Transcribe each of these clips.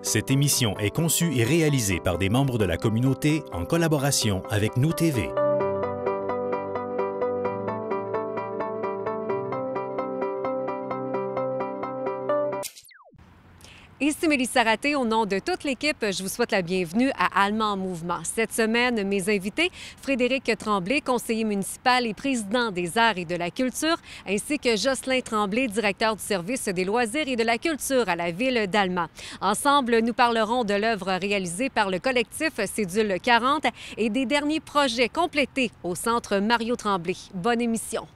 Cette émission est conçue et réalisée par des membres de la communauté en collaboration avec Nous TV. Ici Mélissa Raté, au nom de toute l'équipe, je vous souhaite la bienvenue à Allemand en mouvement. Cette semaine, mes invités, Frédéric Tremblay, conseiller municipal et président des arts et de la culture, ainsi que Jocelyn Tremblay, directeur du service des loisirs et de la culture à la ville d'Allemand. Ensemble, nous parlerons de l'œuvre réalisée par le collectif Cédule 40 et des derniers projets complétés au Centre Mario Tremblay. Bonne émission.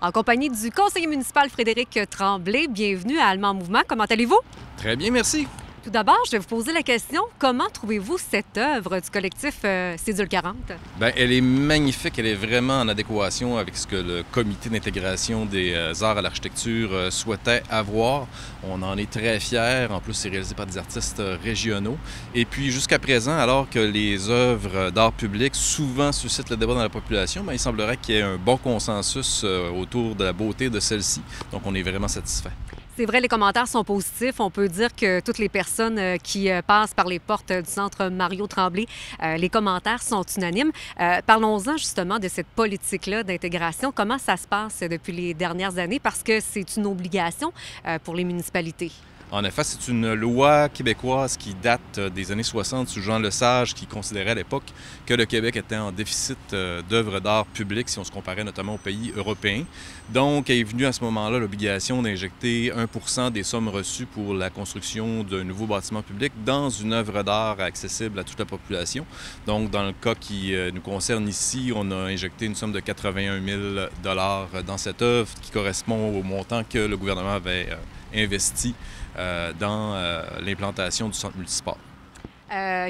En compagnie du conseiller municipal Frédéric Tremblay, bienvenue à Allemand en mouvement. Comment allez-vous? Très bien, merci. Tout d'abord, je vais vous poser la question, comment trouvez-vous cette œuvre du collectif Cédule 40? Bien, elle est magnifique, elle est vraiment en adéquation avec ce que le comité d'intégration des arts à l'architecture souhaitait avoir. On en est très fiers. En plus, c'est réalisé par des artistes régionaux. Et puis, jusqu'à présent, alors que les œuvres d'art public souvent suscitent le débat dans la population, bien, il semblerait qu'il y ait un bon consensus autour de la beauté de celle-ci. Donc, on est vraiment satisfait. C'est vrai, les commentaires sont positifs. On peut dire que toutes les personnes qui passent par les portes du Centre Mario Tremblay, les commentaires sont unanimes. Parlons-en justement de cette politique-là d'intégration. Comment ça se passe depuis les dernières années? Parce que c'est une obligation pour les municipalités. En effet, c'est une loi québécoise qui date des années 60 sous Jean Lesage, qui considérait à l'époque que le Québec était en déficit d'œuvres d'art public si on se comparait notamment aux pays européens. Donc, est venue à ce moment-là l'obligation d'injecter 1% des sommes reçues pour la construction d'un nouveau bâtiment public dans une œuvre d'art accessible à toute la population. Donc, dans le cas qui nous concerne ici, on a injecté une somme de 81 000 $ dans cette œuvre qui correspond au montant que le gouvernement avait investi dans l'implantation du centre multisport.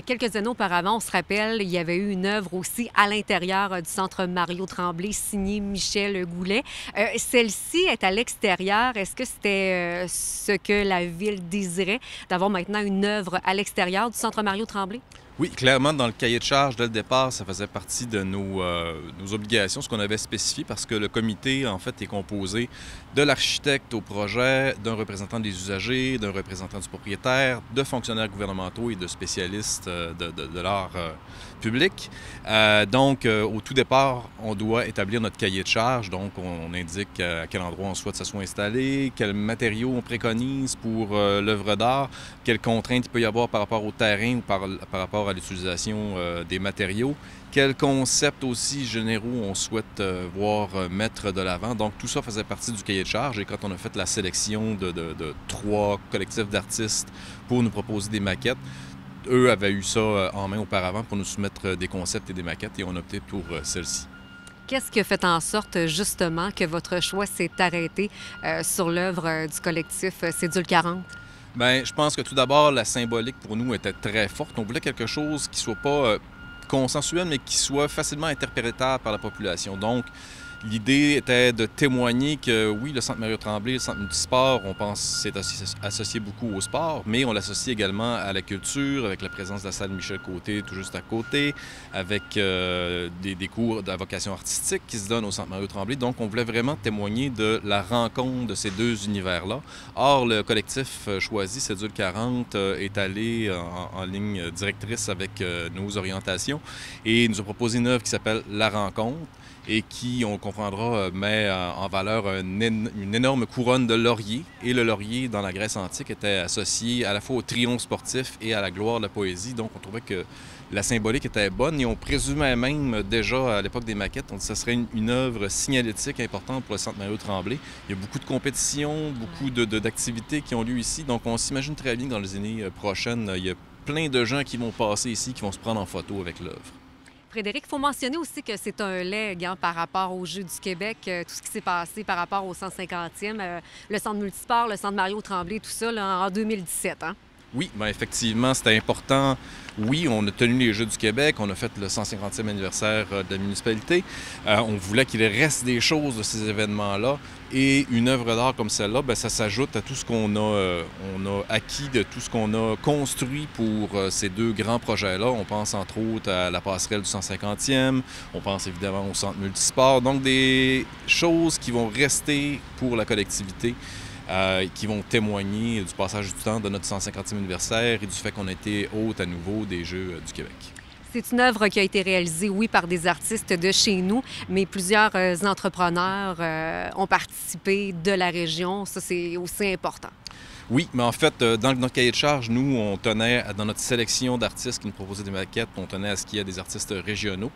Quelques années auparavant, on se rappelle, il y avait eu une œuvre aussi à l'intérieur du Centre Mario Tremblay, signée Michel Goulet. Celle-ci est à l'extérieur. Est-ce que c'était ce que la Ville désirait, d'avoir maintenant une œuvre à l'extérieur du Centre Mario Tremblay? Oui, clairement, dans le cahier de charge, dès le départ, ça faisait partie de nos obligations, ce qu'on avait spécifié, parce que le comité, en fait, est composé de l'architecte au projet, d'un représentant des usagers, d'un représentant du propriétaire, de fonctionnaires gouvernementaux et de spécialistes de l'art public. Donc, au tout départ, on doit établir notre cahier de charge. Donc, on indique à quel endroit on souhaite que ça soit installé, quels matériaux on préconise pour l'œuvre d'art, quelles contraintes il peut y avoir par rapport au terrain ou par rapport à l'utilisation des matériaux, quels concepts aussi généraux on souhaite voir mettre de l'avant. Donc, tout ça faisait partie du cahier de charge. Et quand on a fait la sélection de 3 collectifs d'artistes pour nous proposer des maquettes, eux avaient eu ça en main auparavant pour nous soumettre des concepts et des maquettes et on a opté pour celle-ci. Qu'est-ce qui a fait en sorte, justement, que votre choix s'est arrêté sur l'œuvre du collectif Cédule 40? Bien, je pense que tout d'abord, la symbolique pour nous était très forte. On voulait quelque chose qui ne soit pas consensuel, mais qui soit facilement interprétable par la population. Donc, l'idée était de témoigner que, oui, le Centre Mario Tremblay, le Centre multisport, on pense c'est associé beaucoup au sport, mais on l'associe également à la culture, avec la présence de la salle Michel Côté tout juste à côté, avec des cours de vocation artistique qui se donnent au Centre Mario Tremblay. Donc, on voulait vraiment témoigner de la rencontre de ces deux univers-là. Or, le collectif choisi, Cédule 40, est allé en ligne directrice avec nos orientations et nous a proposé une œuvre qui s'appelle La Rencontre, et qui, on comprendra, met en valeur une énorme couronne de laurier. Et le laurier, dans la Grèce antique, était associé à la fois au triomphe sportif et à la gloire de la poésie. Donc, on trouvait que la symbolique était bonne et on présumait même déjà à l'époque des maquettes, on dit que ce serait une œuvre signalétique importante pour le Centre Mario Tremblay. Il y a beaucoup de compétitions, beaucoup d'activités qui ont lieu ici. Donc, on s'imagine très bien que dans les années prochaines, il y a plein de gens qui vont passer ici, qui vont se prendre en photo avec l'œuvre. Frédéric, il faut mentionner aussi que c'est un legs par rapport aux Jeux du Québec, tout ce qui s'est passé par rapport au 150e, le Centre multisport, le Centre Mario Tremblay, tout ça là, en 2017. Hein? Oui, bien effectivement, c'était important. Oui, on a tenu les Jeux du Québec, on a fait le 150e anniversaire de la municipalité. On voulait qu'il reste des choses de ces événements-là. Et une œuvre d'art comme celle-là, bien, ça s'ajoute à tout ce on a acquis, de tout ce qu'on a construit pour ces deux grands projets-là. On pense entre autres à la passerelle du 150e, on pense évidemment au centre multisport. Donc des choses qui vont rester pour la collectivité. Qui vont témoigner du passage du temps de notre 150e anniversaire et du fait qu'on a été hôte à nouveau des Jeux du Québec. C'est une œuvre qui a été réalisée, oui, par des artistes de chez nous, mais plusieurs entrepreneurs ont participé de la région. Ça, c'est aussi important. Oui, mais en fait, dans notre cahier de charge, nous, on tenait, dans notre sélection d'artistes qui nous proposaient des maquettes, on tenait à ce qu'il y ait des artistes régionaux.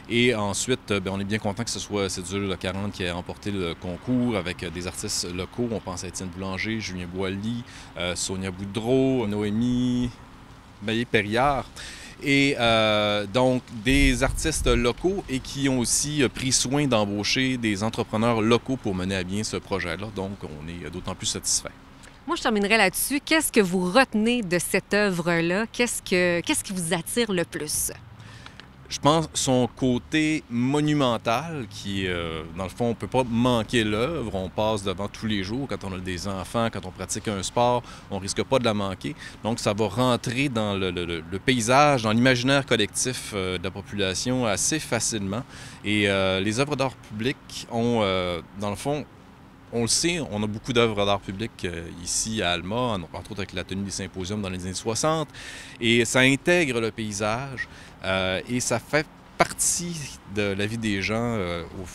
Et ensuite, bien, on est bien content que ce soit Cédule 40 qui ait remporté le concours avec des artistes locaux. On pense à Étienne Boulanger, Julien Boilly, Sonia Boudreau, Noémie Maillé-Perriard. Et donc, des artistes locaux et qui ont aussi pris soin d'embaucher des entrepreneurs locaux pour mener à bien ce projet-là. Donc, on est d'autant plus satisfaits. Moi, je terminerai là-dessus. Qu'est-ce que vous retenez de cette œuvre-là? Qu'est-ce qui vous attire le plus? Je pense son côté monumental qui, dans le fond, on ne peut pas manquer l'œuvre. On passe devant tous les jours. Quand on a des enfants, quand on pratique un sport, on ne risque pas de la manquer. Donc, ça va rentrer dans le paysage, dans l'imaginaire collectif de la population assez facilement. Et les œuvres d'art public ont, dans le fond, on le sait, on a beaucoup d'œuvres d'art public ici à Alma, entre autres avec la tenue des symposiums dans les années 60. Et ça intègre le paysage et ça fait partie de la vie des gens au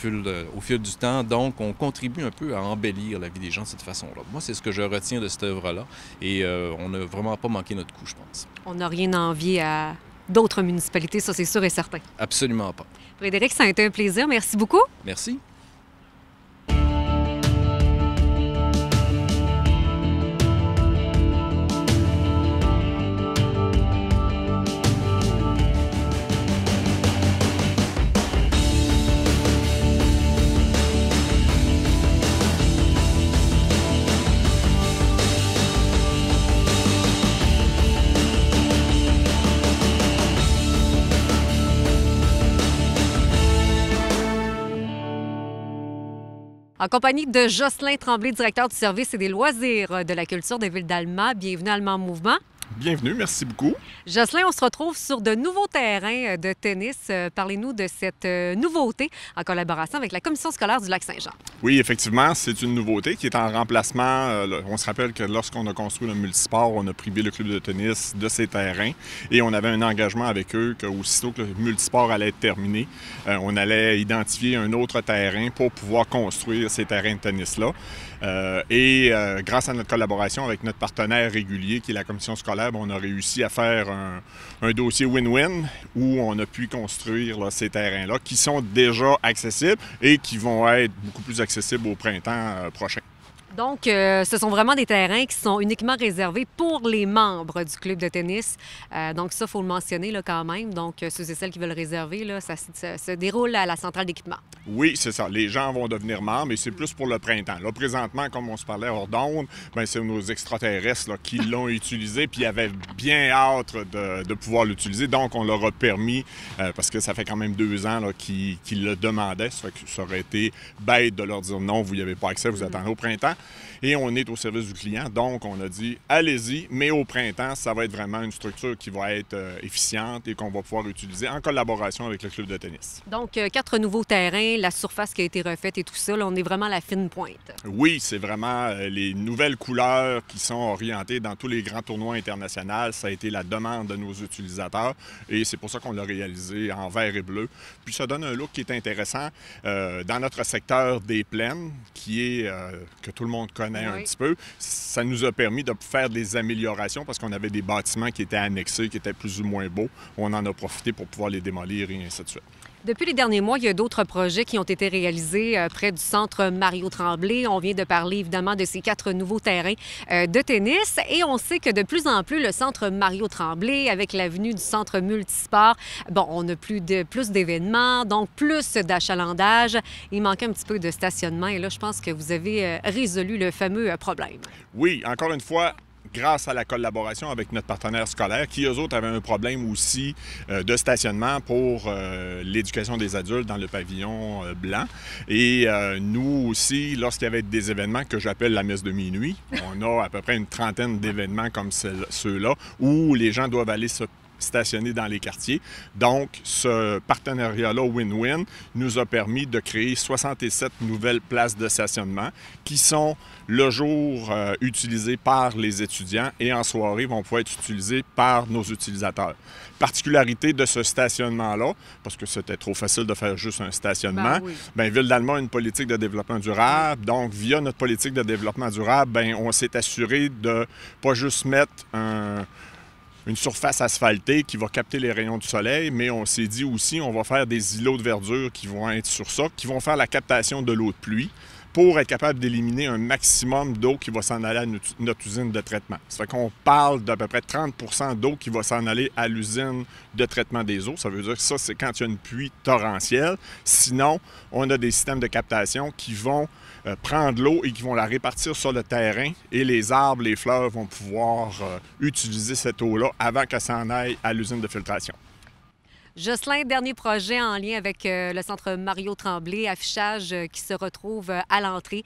fil du temps. Donc, on contribue un peu à embellir la vie des gens de cette façon-là. Moi, c'est ce que je retiens de cette œuvre-là. Et on n'a vraiment pas manqué notre coup, je pense. On n'a rien à envier à d'autres municipalités, ça c'est sûr et certain. Absolument pas. Frédéric, ça a été un plaisir. Merci beaucoup. Merci. En compagnie de Jocelyn Tremblay, directeur du service et des loisirs de la culture de Ville d'Alma. Bienvenue à Alma en mouvement. Bienvenue, merci beaucoup. Jocelyn, on se retrouve sur de nouveaux terrains de tennis. Parlez-nous de cette nouveauté en collaboration avec la Commission scolaire du Lac-Saint-Jean. Oui, effectivement, c'est une nouveauté qui est en remplacement. On se rappelle que lorsqu'on a construit le multisport, on a privé le club de tennis de ses terrains et on avait un engagement avec eux qu'aussitôt que le multisport allait être terminé, on allait identifier un autre terrain pour pouvoir construire ces terrains de tennis-là. Grâce à notre collaboration avec notre partenaire régulier qui est la Commission scolaire, on a réussi à faire un dossier win-win où on a pu construire là, ces terrains-là qui sont déjà accessibles et qui vont être beaucoup plus accessibles au printemps prochain. Donc, ce sont vraiment des terrains qui sont uniquement réservés pour les membres du club de tennis. Donc, ça, il faut le mentionner là, quand même. Donc, ceux et celles qui veulent réserver, là, ça se déroule à la centrale d'équipement. Oui, c'est ça. Les gens vont devenir membres, mais c'est plus pour le printemps. Là, présentement, comme on se parlait hors d'onde, c'est nos extraterrestres là, qui l'ont utilisé puis avaient bien hâte de pouvoir l'utiliser. Donc, on leur a permis, parce que ça fait quand même 2 ans là, qu'ils le demandaient. Ça fait que ça aurait été bête de leur dire non, vous n'y avez pas accès, vous attendez au printemps. Et on est au service du client, donc on a dit allez-y, mais au printemps, ça va être vraiment une structure qui va être efficiente et qu'on va pouvoir utiliser en collaboration avec le club de tennis. Donc, 4 nouveaux terrains, la surface qui a été refaite et tout ça, là, on est vraiment à la fine pointe. Oui, c'est vraiment les nouvelles couleurs qui sont orientées dans tous les grands tournois internationaux. Ça a été la demande de nos utilisateurs et c'est pour ça qu'on l'a réalisé en vert et bleu. Puis ça donne un look qui est intéressant dans notre secteur des plaines, qui est que tout le monde connaît un petit peu. Ça nous a permis de faire des améliorations parce qu'on avait des bâtiments qui étaient annexés, qui étaient plus ou moins beaux. On en a profité pour pouvoir les démolir et ainsi de suite. Depuis les derniers mois, il y a d'autres projets qui ont été réalisés près du centre Mario Tremblay. On vient de parler évidemment de ces 4 nouveaux terrains de tennis et on sait que de plus en plus, le centre Mario Tremblay, avec l'avenue du centre multisport, bon, on a plus d'événements, donc plus d'achalandage. Il manque un petit peu de stationnement et là, je pense que vous avez résolu le fameux problème. Oui, encore une fois, grâce à la collaboration avec notre partenaire scolaire, qui eux autres avaient un problème aussi de stationnement pour l'éducation des adultes dans le pavillon blanc. Et nous aussi, lorsqu'il y avait des événements que j'appelle la messe de minuit, on a à peu près une trentaine d'événements comme ceux-là, où les gens doivent aller se stationner dans les quartiers. Donc, ce partenariat-là win-win nous a permis de créer 67 nouvelles places de stationnement qui sont le jour utilisées par les étudiants et en soirée vont pouvoir être utilisées par nos utilisateurs. Particularité de ce stationnement-là, parce que c'était trop facile de faire juste un stationnement, bien, Ville d'Alma a une politique de développement durable. Donc, via notre politique de développement durable, bien, on s'est assuré de pas juste mettre une surface asphaltée qui va capter les rayons du soleil, mais on s'est dit aussi on va faire des îlots de verdure qui vont être sur ça, qui vont faire la captation de l'eau de pluie pour être capable d'éliminer un maximum d'eau qui va s'en aller à notre usine de traitement. Ça fait qu'on parle d'à peu près 30 % d'eau qui va s'en aller à l'usine de traitement des eaux. Ça veut dire que ça, c'est quand il y a une pluie torrentielle. Sinon, on a des systèmes de captation qui vont prendre l'eau et qui vont la répartir sur le terrain et les arbres, les fleurs vont pouvoir utiliser cette eau-là avant qu'elle s'en aille à l'usine de filtration. Jocelyn, dernier projet en lien avec le centre Mario Tremblay, affichage qui se retrouve à l'entrée,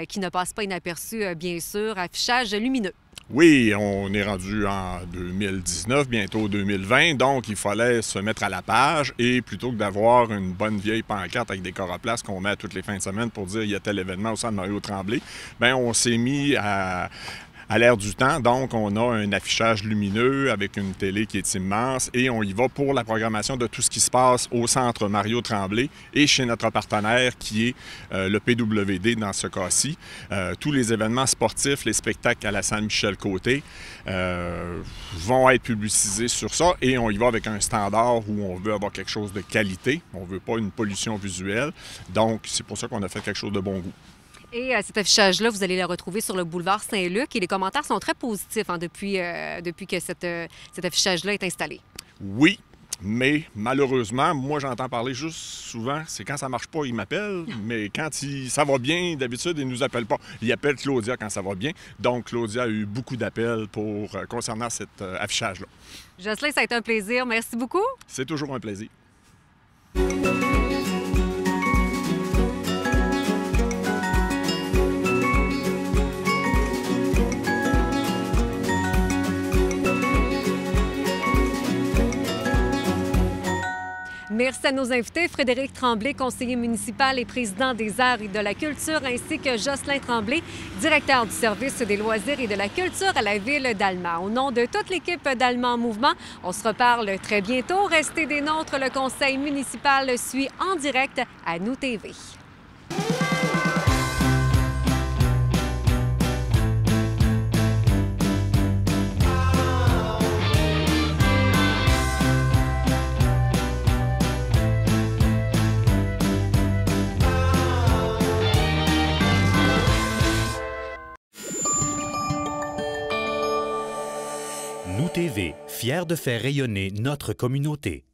qui ne passe pas inaperçu, bien sûr, affichage lumineux. Oui, on est rendu en 2019, bientôt 2020, donc il fallait se mettre à la page et plutôt que d'avoir une bonne vieille pancarte avec des coroplaces qu'on met à toutes les fins de semaine pour dire il y a tel événement au centre Mario Tremblay, bien on s'est mis à l'ère du temps. Donc, on a un affichage lumineux avec une télé qui est immense et on y va pour la programmation de tout ce qui se passe au centre Mario Tremblay et chez notre partenaire qui est le PWD dans ce cas-ci. Tous les événements sportifs, les spectacles à la salle Michel-Côté vont être publicisés sur ça et on y va avec un standard où on veut avoir quelque chose de qualité. On ne veut pas une pollution visuelle. Donc, c'est pour ça qu'on a fait quelque chose de bon goût. Et cet affichage-là, vous allez le retrouver sur le boulevard Saint-Luc et les commentaires sont très positifs depuis que cet affichage-là est installé. Oui, mais malheureusement, moi j'entends parler juste souvent, c'est quand ça marche pas, ils m'appellent, mais quand ça va bien, d'habitude, ils nous appellent pas. Ils appellent Claudia quand ça va bien. Donc Claudia a eu beaucoup d'appels concernant cet affichage-là. Jocelyn, ça a été un plaisir. Merci beaucoup. C'est toujours un plaisir. Merci à nos invités, Frédéric Tremblay, conseiller municipal et président des Arts et de la Culture, ainsi que Jocelyn Tremblay, directeur du service des loisirs et de la culture à la Ville d'Alma. Au nom de toute l'équipe d'Alma en mouvement, on se reparle très bientôt. Restez des nôtres, le conseil municipal suit en direct à Nous TV. Nous TV, fiers de faire rayonner notre communauté.